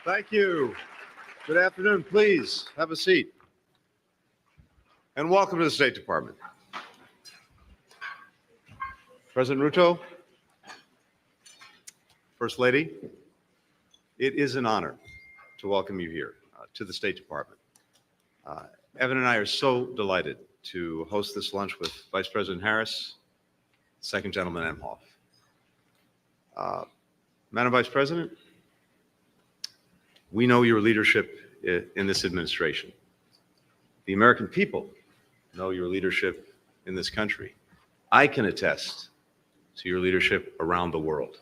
Thank you. Good afternoon. Please have a seat. And welcome to the State Department. President Ruto, First Lady, it is an honor to welcome you here to the State Department. Evan and I are so delighted to host this lunch with Vice President Harris, Second Gentleman Emhoff. Madam Vice President, we know your leadership in this administration. The American people know your leadership in this country. I can attest to your leadership around the world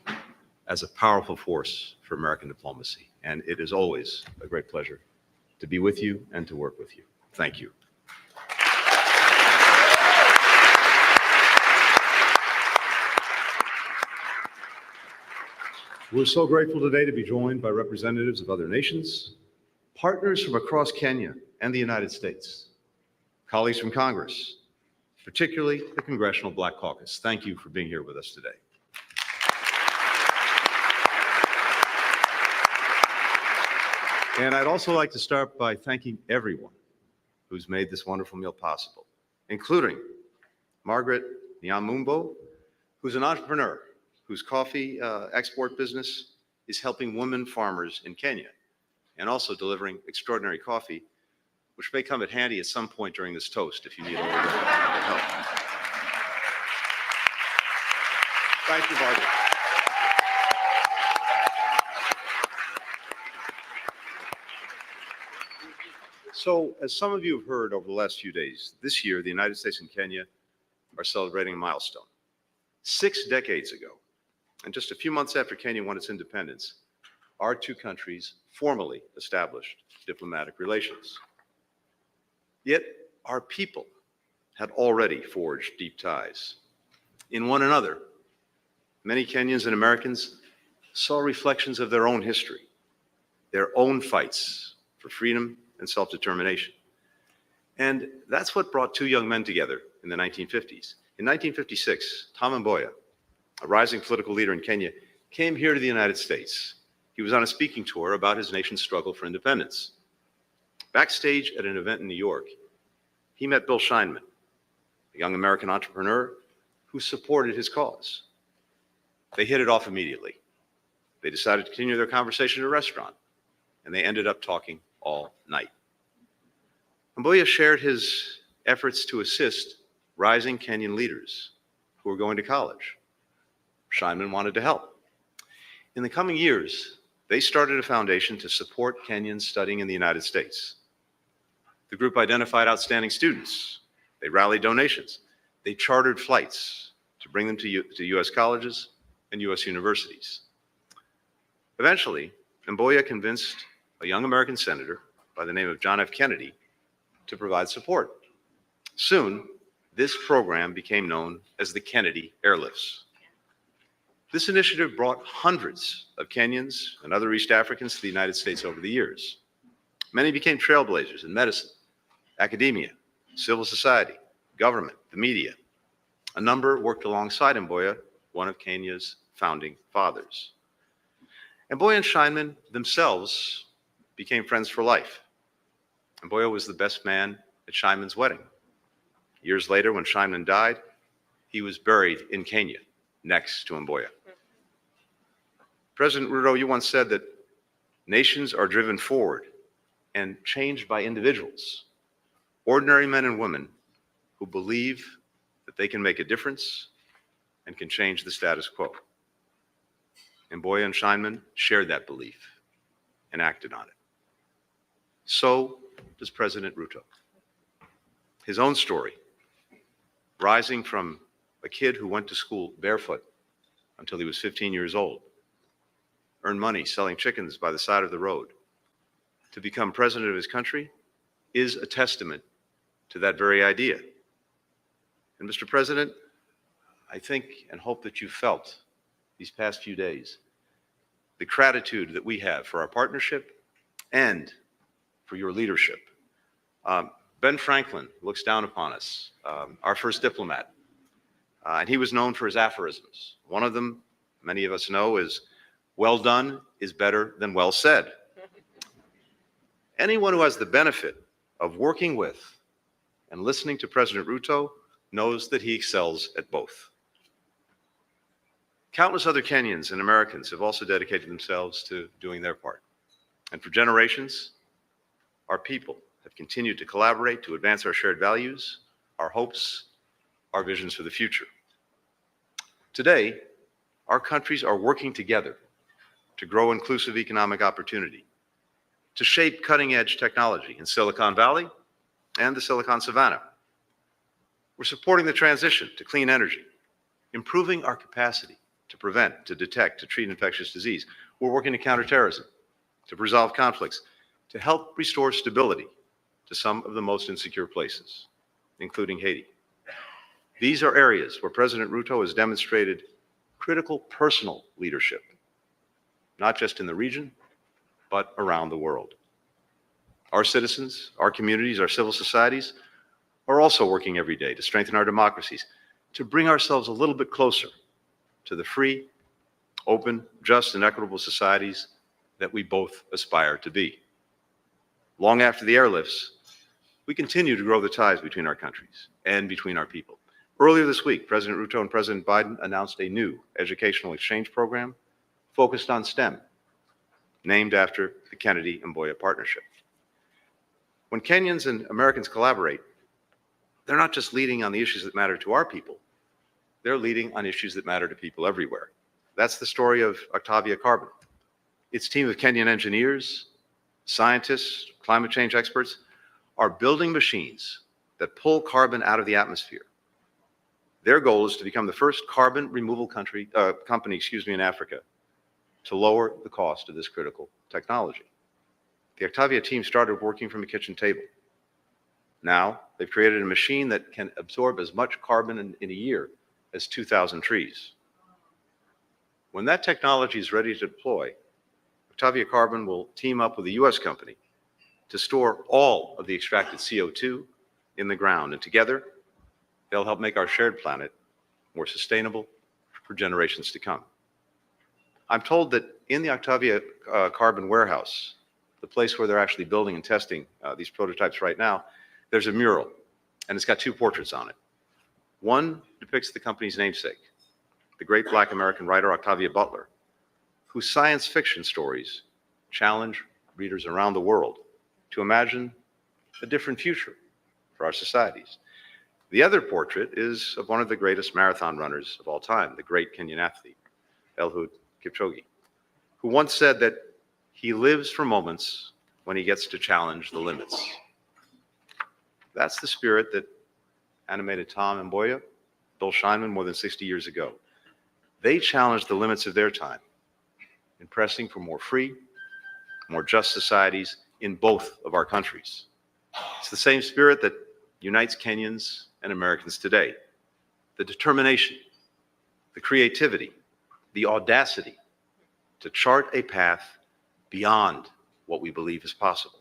as a powerful force for American diplomacy. And it is always a great pleasure to be with you and to work with you. Thank you. We're so grateful today to be joined by representatives of other nations, partners from across Kenya and the United States, colleagues from Congress, particularly the Congressional Black Caucus. Thank you for being here with us today. And I'd also like to start by thanking everyone who's made this wonderful meal possible, including Margaret Nyamumbo, who's an entrepreneur whose coffee export business is helping women farmers in Kenya and also delivering extraordinary coffee, which may come in handy at some point during this toast if you need a little bit of help. Thank you, Margaret. So, as some of you have heard over the last few days, this year the United States and Kenya are celebrating a milestone. 6 decades ago, and just a few months after Kenya won its independence, our two countries formally established diplomatic relations. Yet our people had already forged deep ties. In one another, many Kenyans and Americans saw reflections of their own history, their own fights for freedom and self-determination. And that's what brought two young men together in the 1950s. In 1956, Tom Mboya, a rising political leader in Kenya, came here to the United States. He was on a speaking tour about his nation's struggle for independence. Backstage at an event in New York, he met Bill Scheinman, a young American entrepreneur who supported his cause. They hit it off immediately. They decided to continue their conversation at a restaurant, and they ended up talking all night. Mboya shared his efforts to assist rising Kenyan leaders who were going to college. Scheinman wanted to help. In the coming years, they started a foundation to support Kenyans studying in the United States. The group identified outstanding students. They rallied donations. They chartered flights to bring them to U.S. colleges and U.S. universities. Eventually, Mboya convinced a young American senator by the name of John F. Kennedy to provide support. Soon, this program became known as the Kennedy Airlifts. This initiative brought hundreds of Kenyans and other East Africans to the United States over the years. Many became trailblazers in medicine, academia, civil society, government, the media. A number worked alongside Mboya, one of Kenya's founding fathers. Mboya and Scheinman themselves became friends for life. Mboya was the best man at Scheinman's wedding. Years later, when Scheinman died, he was buried in Kenya next to Mboya. President Ruto, you once said that nations are driven forward and changed by individuals, ordinary men and women who believe that they can make a difference and can change the status quo. Mboya and Scheinman shared that belief and acted on it. So does President Ruto. His own story, rising from a kid who went to school barefoot until he was 15 years old, earned money selling chickens by the side of the road, to become president of his country, is a testament to that very idea. And Mr. President, I think and hope that you felt these past few days the gratitude that we have for our partnership and for your leadership. Ben Franklin looks down upon us, our first diplomat, and he was known for his aphorisms. One of them, many of us know, is, "Well done is better than well said." Anyone who has the benefit of working with and listening to President Ruto knows that he excels at both. Countless other Kenyans and Americans have also dedicated themselves to doing their part. And for generations, our people have continued to collaborate to advance our shared values, our hopes, our visions for the future. Today, our countries are working together to grow inclusive economic opportunity, to shape cutting-edge technology in Silicon Valley and the Silicon Savannah. We're supporting the transition to clean energy, improving our capacity to prevent, to detect, to treat infectious disease. We're working to counter terrorism, to resolve conflicts, to help restore stability to some of the most insecure places, including Haiti. These are areas where President Ruto has demonstrated critical personal leadership, not just in the region, but around the world. Our citizens, our communities, our civil societies are also working every day to strengthen our democracies, to bring ourselves a little bit closer to the free, open, just, and equitable societies that we both aspire to be. Long after the airlifts, we continue to grow the ties between our countries and between our people. Earlier this week, President Ruto and President Biden announced a new educational exchange program focused on STEM, named after the Kennedy-Mboya partnership. When Kenyans and Americans collaborate, they're not just leading on the issues that matter to our people, they're leading on issues that matter to people everywhere. That's the story of Octavia Carbon. Its team of Kenyan engineers, scientists, climate change experts are building machines that pull carbon out of the atmosphere. Their goal is to become the first carbon removal company in Africa to lower the cost of this critical technology. The Octavia team started working from a kitchen table. Now they've created a machine that can absorb as much carbon in a year as 2,000 trees. When that technology is ready to deploy, Octavia Carbon will team up with a US company to store all of the extracted CO2 in the ground, and together they'll help make our shared planet more sustainable for generations to come. I'm told that in the Octavia Carbon warehouse, the place where they're actually building and testing these prototypes right now, there's a mural, and it's got two portraits on it. One depicts the company's namesake, the great Black American writer Octavia Butler, whose science fiction stories challenge readers around the world to imagine a different future for our societies. The other portrait is of one of the greatest marathon runners of all time, the great Kenyan athlete, Eliud Kipchoge, who once said that he lives for moments when he gets to challenge the limits. That's the spirit that animated Tom Mboya, Bill Scheinman more than 60 years ago. They challenged the limits of their time in pressing for more free, more just societies in both of our countries. It's the same spirit that unites Kenyans and Americans today. The determination, the creativity, the audacity to chart a path beyond what we believe is possible,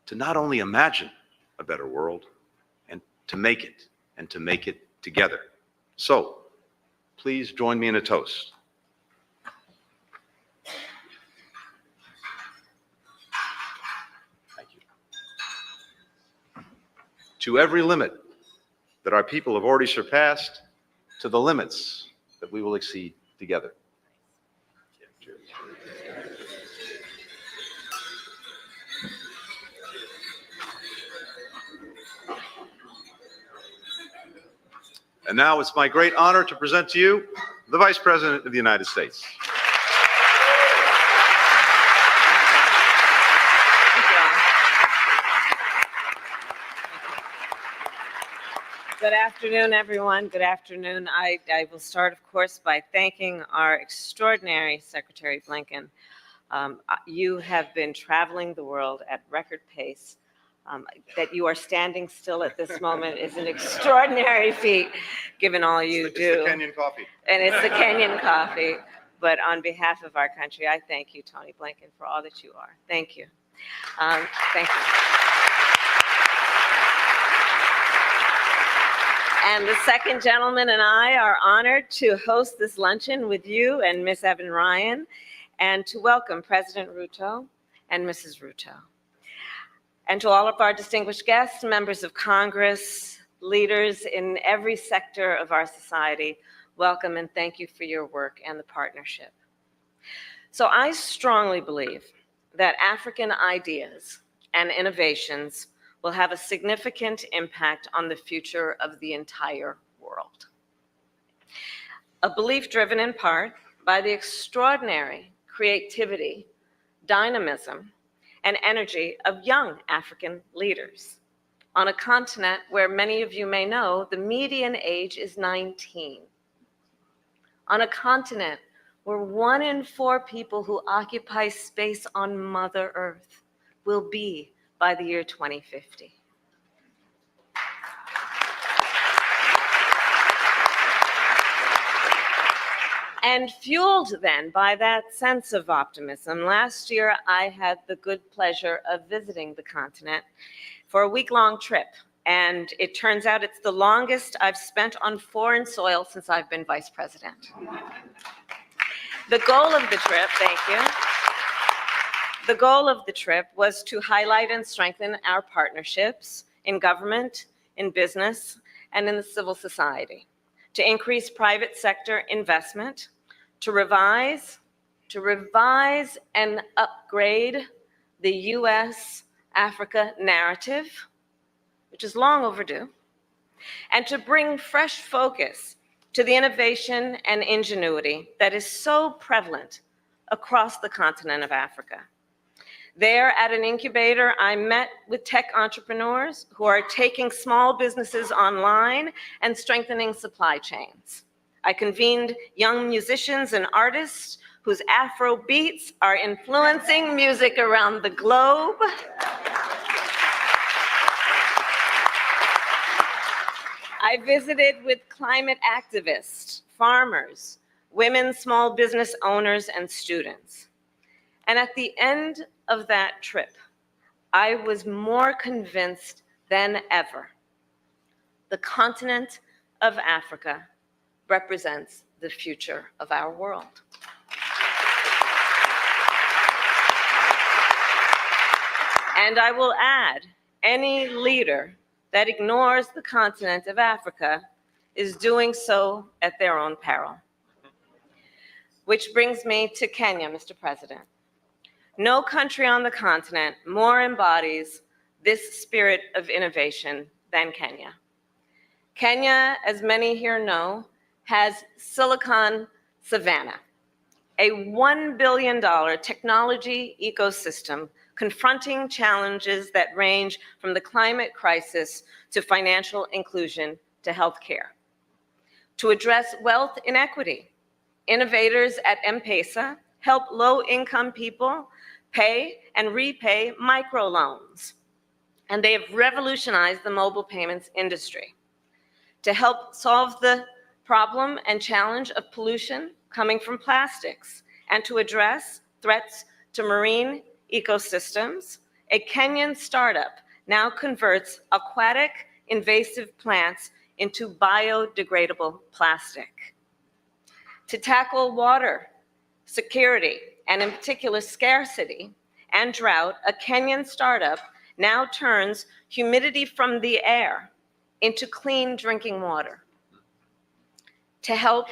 to not only imagine a better world, and to make it together. So, please join me in a toast. Thank you. To every limit that our people have already surpassed, to the limits that we will exceed together. And now it's my great honor to present to you the Vice President of the United States. Good afternoon, everyone. Good afternoon. I will start, of course, by thanking our extraordinary Secretary Blinken. You have been traveling the world at record pace That you are standing still at this moment is an extraordinary feat, given all you do. It's the Kenyan coffee. And it's the Kenyan coffee. But on behalf of our country, I thank you, Tony Blinken, for all that you are. Thank you. Thank you. And the second gentleman and I are honored to host this luncheon with you and Ms. Evan Ryan, and to welcome President Ruto and Mrs. Ruto. And to all of our distinguished guests, members of Congress, leaders in every sector of our society, welcome and thank you for your work and the partnership. So I strongly believe that African ideas and innovations will have a significant impact on the future of the entire world. A belief driven in part by the extraordinary creativity, dynamism, and energy of young African leaders on a continent where many of you may know the median age is 19. On a continent where 1 in 4 people who occupy space on Mother Earth will be by the year 2050. And fueled then by that sense of optimism, last year I had the good pleasure of visiting the continent for a week-long trip. And it turns out it's the longest I've spent on foreign soil since I've been vice president. The goal of the trip, thank you. The goal of the trip was to highlight and strengthen our partnerships in government, in business, and in the civil society, to increase private sector investment, to revise and upgrade the US-Africa narrative, which is long overdue, and to bring fresh focus to the innovation and ingenuity that is so prevalent across the continent of Africa. There at an incubator, I met with tech entrepreneurs who are taking small businesses online and strengthening supply chains. I convened young musicians and artists whose Afro beats are influencing music around the globe. I visited with climate activists, farmers, women small business owners, and students. And at the end of that trip, I was more convinced than ever the continent of Africa represents the future of our world. And I will add, any leader that ignores the continent of Africa is doing so at their own peril. Which brings me to Kenya, Mr. President. No country on the continent more embodies this spirit of innovation than Kenya. Kenya, as many here know, has Silicon Savannah, a $1 billion technology ecosystem confronting challenges that range from the climate crisis to financial inclusion to healthcare. To address wealth inequity, innovators at M-Pesa help low-income people pay and repay microloans, and they have revolutionized the mobile payments industry. To help solve the problem and challenge of pollution coming from plastics, and to address threats to marine ecosystems, a Kenyan startup now converts aquatic invasive plants into biodegradable plastic. To tackle water security, and in particular scarcity and drought, a Kenyan startup now turns humidity from the air into clean drinking water. To help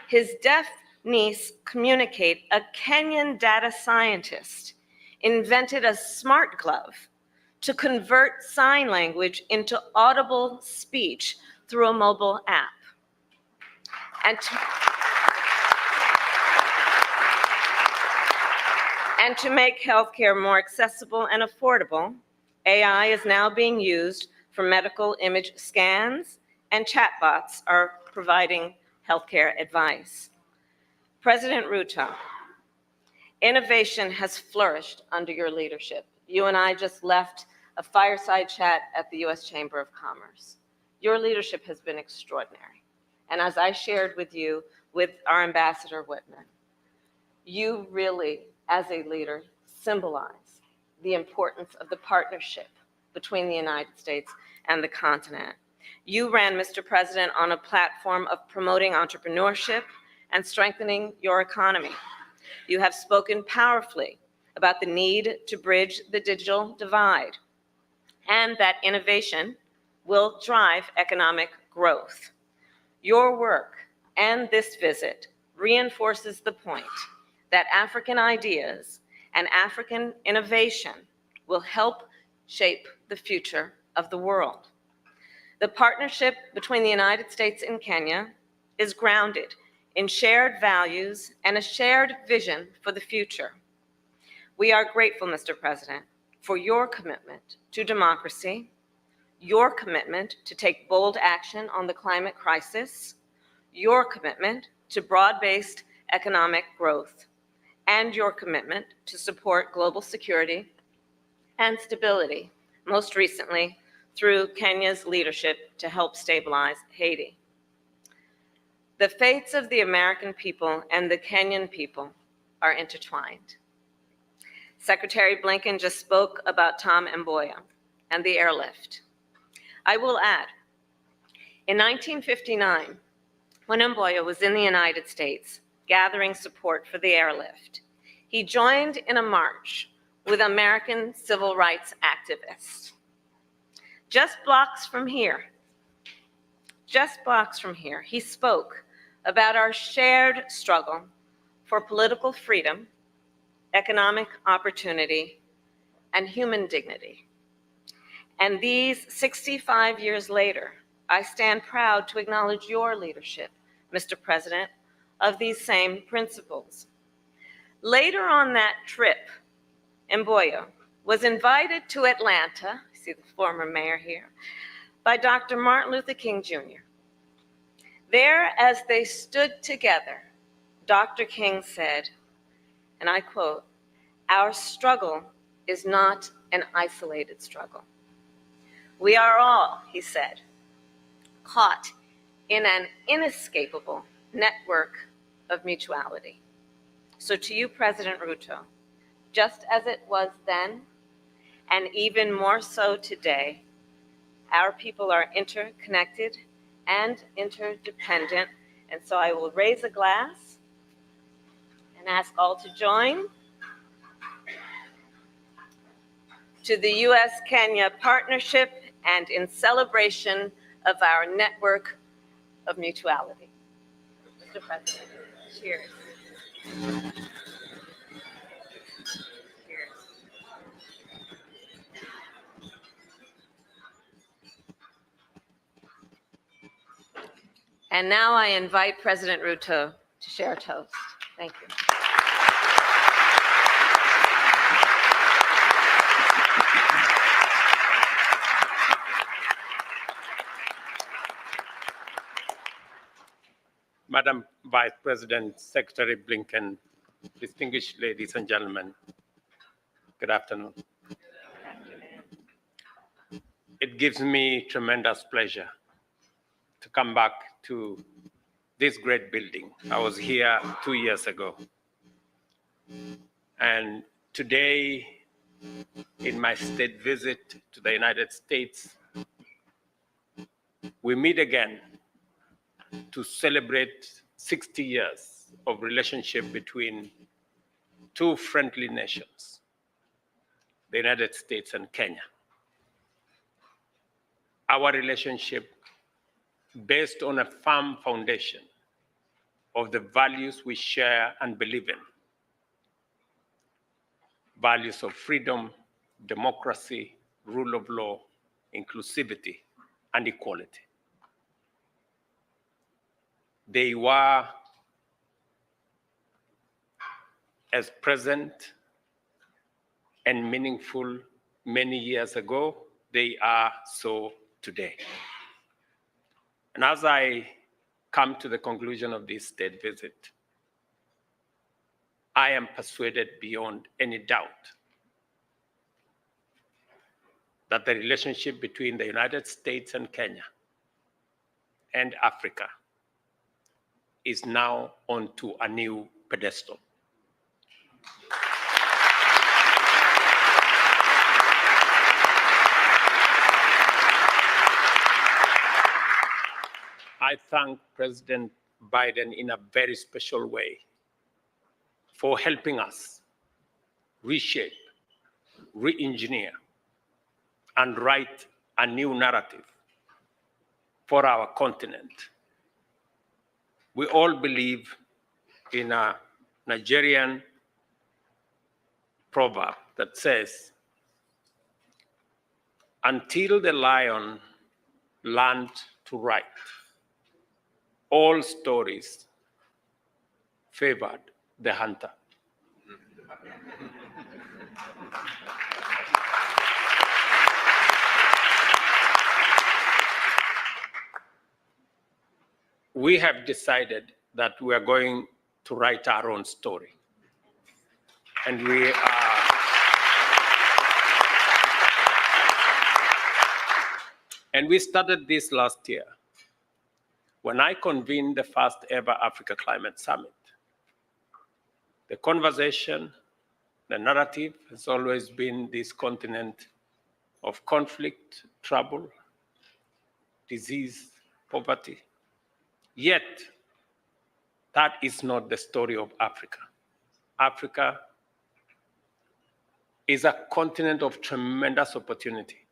his deaf niece communicate, a Kenyan data scientist invented a smart glove to convert sign language into audible speech through a mobile app. And to make healthcare more accessible and affordable, AI is now being used for medical image scans, and chatbots are providing healthcare advice. President Ruto, innovation has flourished under your leadership. You and I just left a fireside chat at the U.S. Chamber of Commerce. Your leadership has been extraordinary. And as I shared with you, with our Ambassador Whitman, you really, as a leader, symbolize the importance of the partnership between the United States and the continent. You ran, Mr. President, on a platform of promoting entrepreneurship and strengthening your economy. You have spoken powerfully about the need to bridge the digital divide and that innovation will drive economic growth. Your work and this visit reinforces the point that African ideas and African innovation will help shape the future of the world. The partnership between the United States and Kenya is grounded in shared values and a shared vision for the future. We are grateful, Mr. President, for your commitment to democracy, your commitment to take bold action on the climate crisis, your commitment to broad-based economic growth, and your commitment to support global security and stability, most recently through Kenya's leadership to help stabilize Haiti. The fates of the American people and the Kenyan people are intertwined. Secretary Blinken just spoke about Tom Mboya and the airlift. I will add, in 1959, when Mboya was in the United States gathering support for the airlift, he joined in a march with American civil rights activists. Just blocks from here, he spoke about our shared struggle for political freedom, economic opportunity, and human dignity. And these 65 years later, I stand proud to acknowledge your leadership, Mr. President, of these same principles. Later on that trip, Mboya was invited to Atlanta, I see the former mayor here, by Dr. Martin Luther King Jr. There, as they stood together, Dr. King said, and I quote, "Our struggle is not an isolated struggle. We are all," he said, "caught in an inescapable network of mutuality." So to you, President Ruto, just as it was then, and even more so today, our people are interconnected and interdependent. And so I will raise a glass and ask all to join to the U.S.-Kenya partnership and in celebration of our network of mutuality. Mr. President, cheers. And now I invite President Ruto to share a toast. Thank you. Madam Vice President, Secretary Blinken, distinguished ladies and gentlemen, good afternoon. It gives me tremendous pleasure to come back to this great building. I was here 2 years ago. And today, in my state visit to the United States, we meet again to celebrate 60 years of relationship between two friendly nations, the United States and Kenya. Our relationship based on a firm foundation of the values we share and believe in. Values of freedom, democracy, rule of law, inclusivity, and equality. They were as present and meaningful many years ago, they are so today. And as I come to the conclusion of this state visit, I am persuaded beyond any doubt that the relationship between the United States and Kenya and Africa is now onto a new pedestal. I thank President Biden in a very special way for helping us reshape, re-engineer, and write a new narrative for our continent. We all believe in a Nigerian proverb that says, until the lion learned to write, all stories favored the hunter. We have decided that we are going to write our own story. And we started this last year when I convened the first ever Africa Climate Summit. The conversation, the narrative has always been this continent of conflict, trouble, disease, poverty. Yet, that is not the story of Africa. Africa is a continent of tremendous opportunity.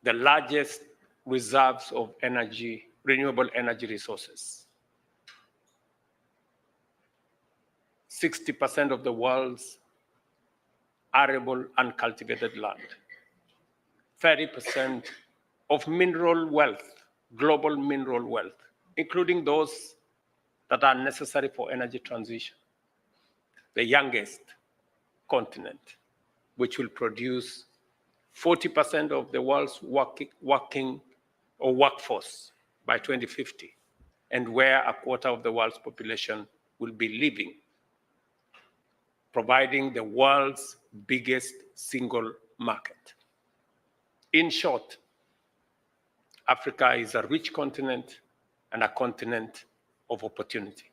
The largest reserves of energy, renewable energy resources. 60% of the world's arable and cultivated land. 30% of mineral wealth, global mineral wealth, including those that are necessary for energy transition. The youngest continent, which will produce 40% of the world's working or workforce by 2050, and where a quarter of the world's population will be living, providing the world's biggest single market. In short, Africa is a rich continent and a continent of opportunity.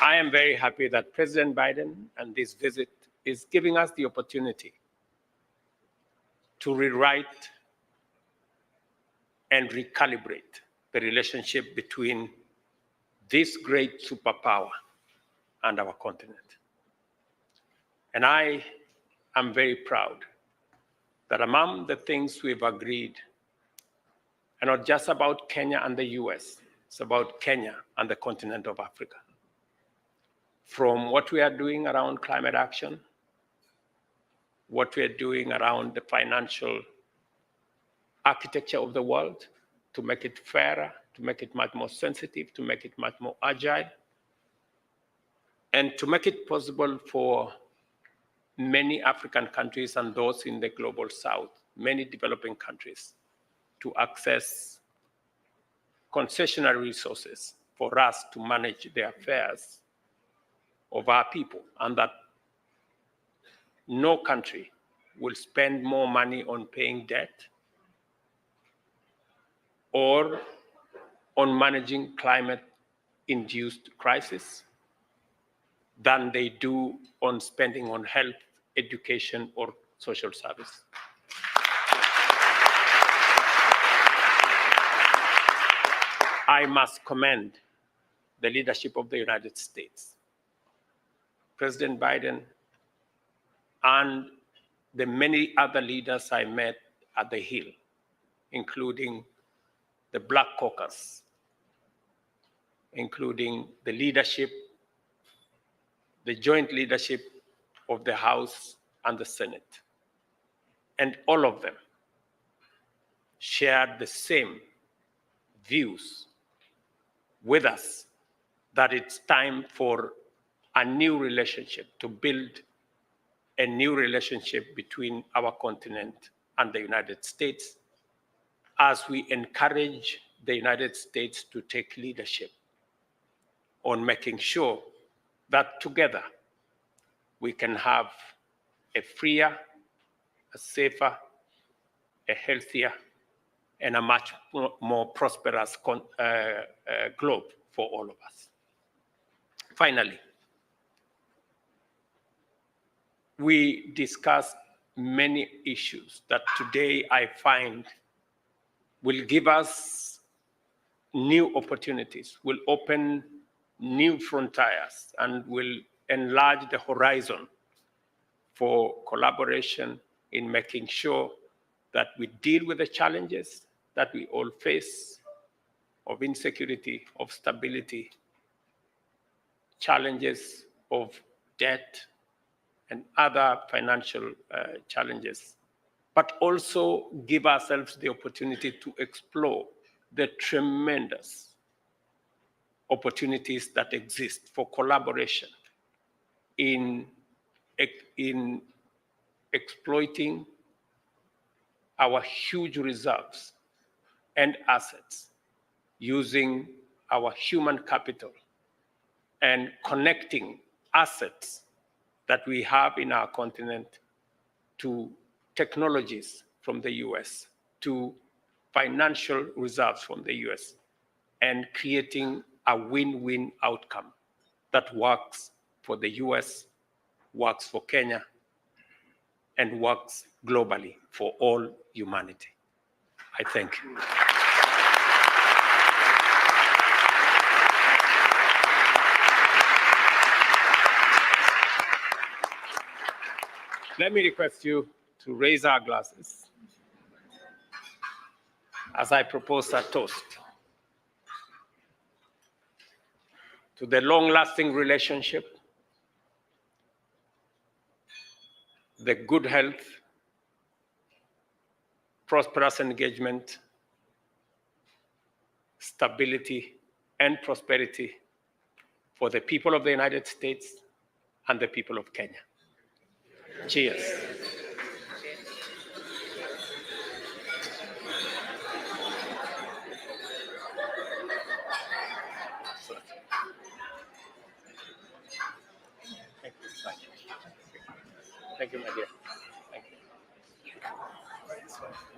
I am very happy that President Biden and this visit is giving us the opportunity to rewrite and recalibrate the relationship between this great superpower and our continent. And I am very proud that among the things we've agreed are not just about Kenya and the US, it's about Kenya and the continent of Africa. From what we are doing around climate action, what we are doing around the financial architecture of the world to make it fairer, to make it much more sensitive, to make it much more agile, and to make it possible for many African countries and those in the global south, many developing countries, to access concessionary resources for us to manage the affairs of our people, and that no country will spend more money on paying debt or on managing climate-induced crisis than they do on spending on health, education, or social service. I must commend the leadership of the United States, President Biden, and the many other leaders I met at the Hill, including the Black Caucus, including the leadership, the joint leadership of the House and the Senate. And all of them shared the same views with us that it's time for a new relationship, to build a new relationship between our continent and the United States as we encourage the United States to take leadership on making sure that together we can have a freer, a safer, a healthier, and a much more prosperous globe for all of us. Finally, we discussed many issues that today I find will give us new opportunities, will open new frontiers, and will enlarge the horizon for collaboration in making sure that we deal with the challenges that we all face of insecurity, of stability, challenges of debt and other financial challenges, but also give ourselves the opportunity to explore the tremendous opportunities that exist for collaboration in exploiting our huge reserves and assets, using our human capital and connecting assets that we have in our continent to technologies from the US, to financial reserves from the US, and creating a win-win outcome that works for the US, works for Kenya, and works globally for all humanity. I thank you. Let me request you to raise our glasses as I propose a toast to the long-lasting relationship, the good health, prosperous engagement, stability, and prosperity for the people of the United States and the people of Kenya. Cheers. Thank you, my dear. Thank you.